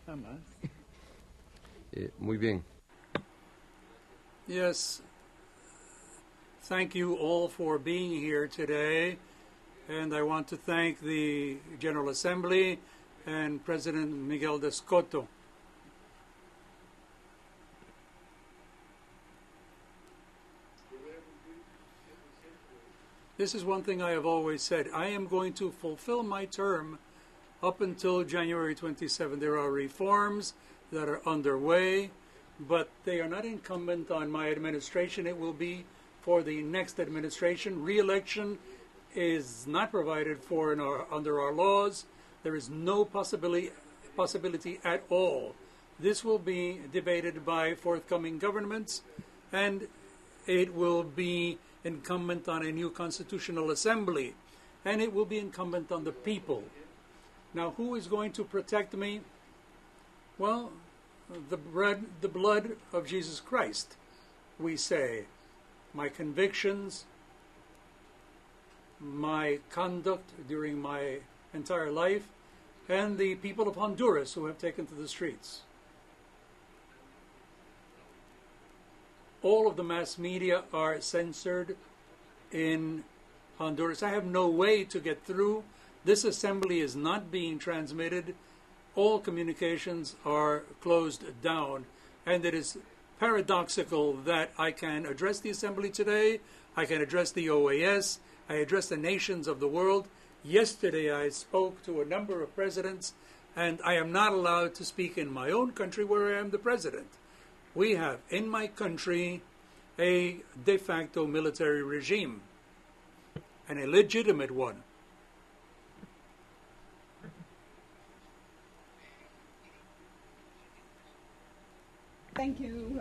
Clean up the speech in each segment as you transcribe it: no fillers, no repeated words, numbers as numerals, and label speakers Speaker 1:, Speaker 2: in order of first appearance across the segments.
Speaker 1: Jamás.
Speaker 2: Muy bien.
Speaker 3: Yes. Thank you all for being here today. And I want to thank the General Assembly and President Miguel de Scotto. This is one thing I have always said. I am going to fulfill my term up until January 27. There are reforms that are underway, but they are not incumbent on my administration. It will be for the next administration. Re-election is not provided for under our laws. There is no possibility at all. This will be debated by forthcoming governments, and it will be incumbent on a new constitutional assembly, and it will be incumbent on the people. Now, who is going to protect me? Well, the blood of Jesus Christ, we say. My convictions, my conduct during my entire life, and the people of Honduras who have taken to the streets. All of the mass media are censored in Honduras. I have no way to get through. This assembly is not being transmitted. All communications are closed down. And it is paradoxical that I can address the assembly today, I can address the OAS, I address the nations of the world. Yesterday I spoke to a number of presidents, and I am not allowed to speak in my own country where I am the president. We have in my country a de facto military regime, and a legitimate one.
Speaker 4: Thank you.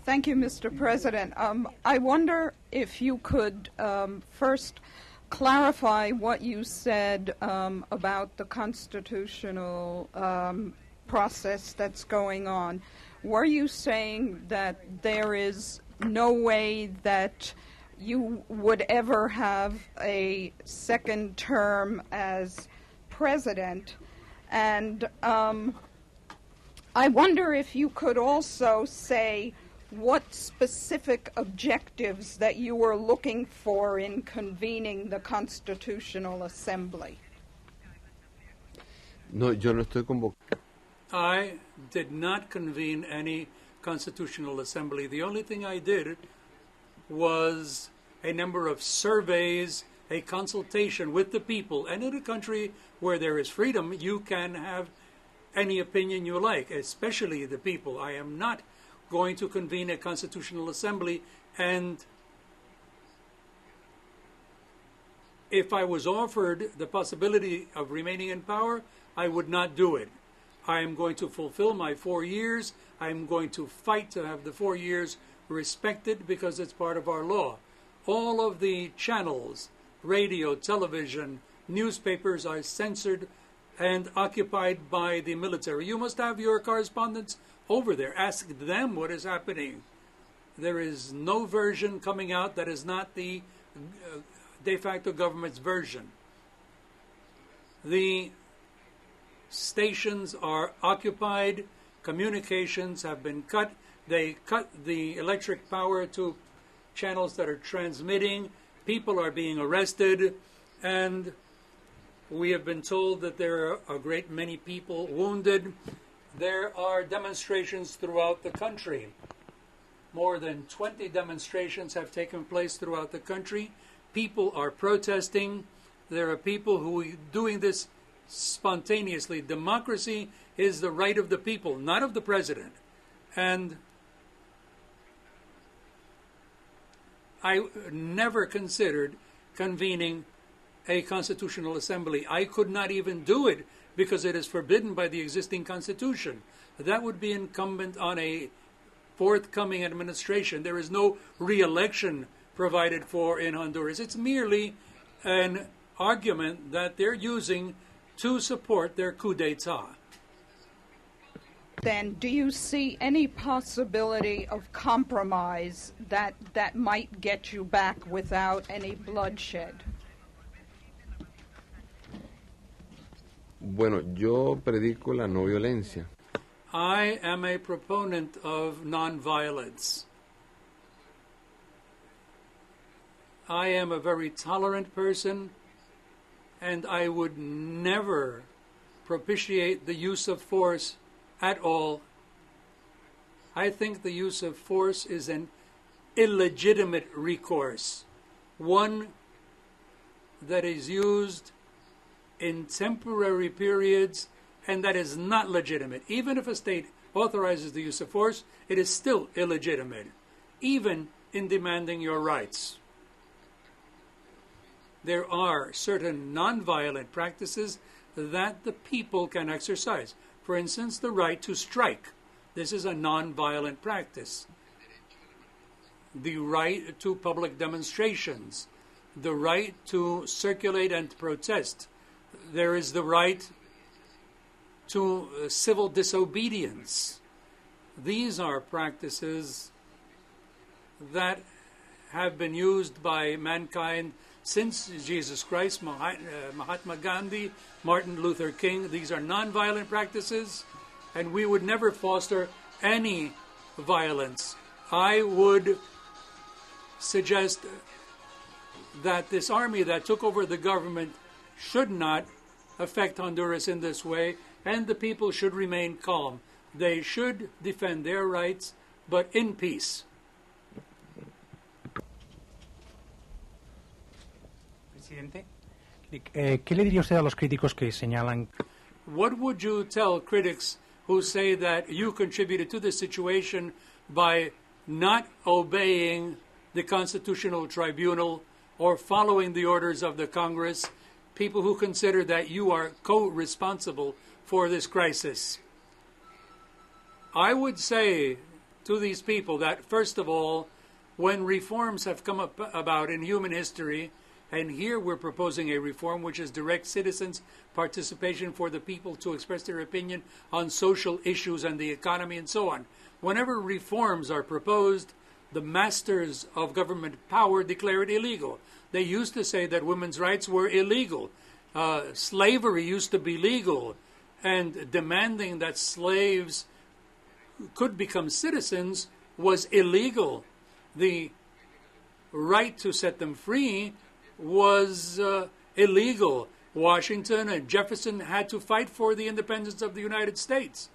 Speaker 4: Thank you, Mr. President. I wonder if you could first clarify what you said about the constitutional process that's going on. Were you saying that there is no way that you would ever have a second term as president? And I wonder if you could also say what specific objectives that you were looking for in convening the Constitutional Assembly.
Speaker 2: No, yo no estoy convocando.
Speaker 3: I did not convene any constitutional assembly. The only thing I did was a number of surveys, a consultation with the people. And in a country where there is freedom, you can have any opinion you like, especially the people. I am not going to convene a constitutional assembly, and if I was offered the possibility of remaining in power, I would not do it. I am going to fulfill my 4 years. I am going to fight to have the 4 years respected because it's part of our law. All of the channels, radio, television, newspapers are censored and occupied by the military. You must have your correspondents over there. Ask them what is happening. There is no version coming out that is not the de facto government's version. The stations are occupied. Communications have been cut. They cut the electric power to channels that are transmitting. People are being arrested, and we have been told that there are a great many people wounded. There are demonstrations throughout the country. More than 20 demonstrations have taken place throughout the country. People are protesting. There are people who are doing this spontaneously. Democracy is the right of the people, not of the president. And I never considered convening a constitutional assembly. I could not even do it because it is forbidden by the existing constitution. That would be incumbent on a forthcoming administration. There is no re-election provided for in Honduras. It's merely an argument that they're using to support their coup d'etat.
Speaker 4: Then do you see any possibility of compromise that might get you back without any bloodshed?
Speaker 2: Bueno, yo predico la no violencia.
Speaker 3: I am a proponent of nonviolence. I am a very tolerant person, and I would never propitiate the use of force at all. I think the use of force is an illegitimate recourse, one that is used in temporary periods and that is not legitimate. Even if a state authorizes the use of force, it is still illegitimate, even in demanding your rights. There are certain nonviolent practices that the people can exercise. For instance, the right to strike. This is a nonviolent practice. The right to public demonstrations. The right to circulate and protest. There is the right to civil disobedience. These are practices that have been used by mankind since Jesus Christ, Mahatma Gandhi, Martin Luther King. These are nonviolent practices, and we would never foster any violence. I would suggest that this army that took over the government should not affect Honduras in this way, and the people should remain calm. They should defend their rights, but in peace.
Speaker 1: Presidente, ¿qué le diría usted a los críticos que señalan?
Speaker 3: What would you tell critics who say that you contributed to this situation by not obeying the Constitutional Tribunal or following the orders of the Congress, people who consider that you are co-responsible for this crisis? I would say to these people that, first of all, when reforms have come about in human history, and here we're proposing a reform which is direct citizens' participation for the people to express their opinion on social issues and the economy and so on. Whenever reforms are proposed, the masters of government power declare it illegal. They used to say that women's rights were illegal. Slavery used to be legal, and demanding that slaves could become citizens was illegal. The right to set them free was illegal. Washington and Jefferson had to fight for the independence of the United States,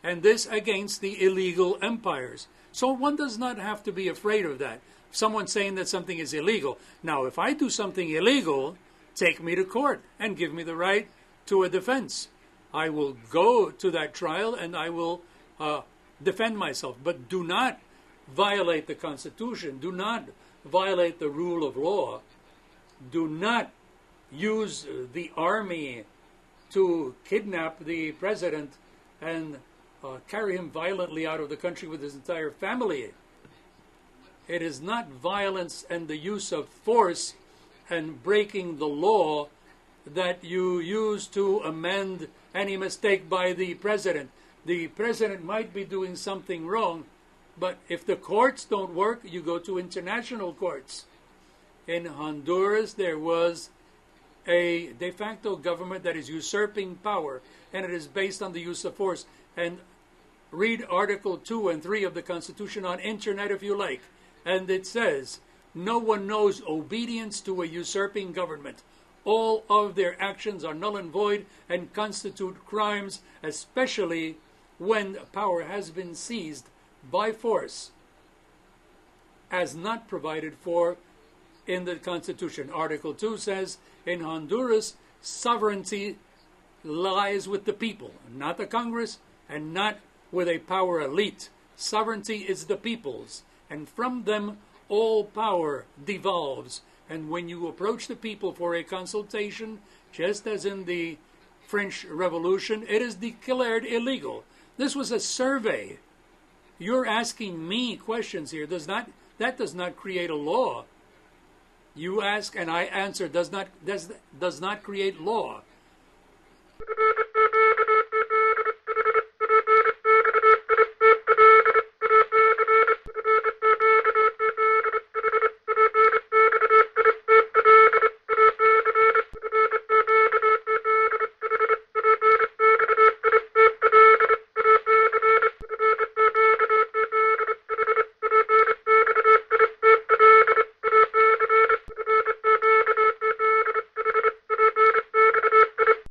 Speaker 3: and this against the illegal empires. So one does not have to be afraid of that. Someone saying that something is illegal. Now, if I do something illegal, take me to court and give me the right to a defense. I will go to that trial and I will defend myself. But do not violate the Constitution. Do not violate the rule of law. Do not use the army to kidnap the president and carry him violently out of the country with his entire family. It is not violence and the use of force and breaking the law that you use to amend any mistake by the president. The president might be doing something wrong, but if the courts don't work, you go to international courts. In Honduras, there was a de facto government that is usurping power, and it is based on the use of force. And read Article 2 and 3 of the Constitution on internet if you like. And it says, no one knows obedience to a usurping government. All of their actions are null and void and constitute crimes, especially when power has been seized by force, as not provided for in the Constitution. Article 2 says, in Honduras, sovereignty lies with the people, not the Congress, and not with a power elite. Sovereignty is the people's, and from them all power devolves. And when you approach the people for a consultation, just as in the French Revolution, it is declared illegal. This was a survey. You're asking me questions here. That does not create a law. You ask and I answer does not create law.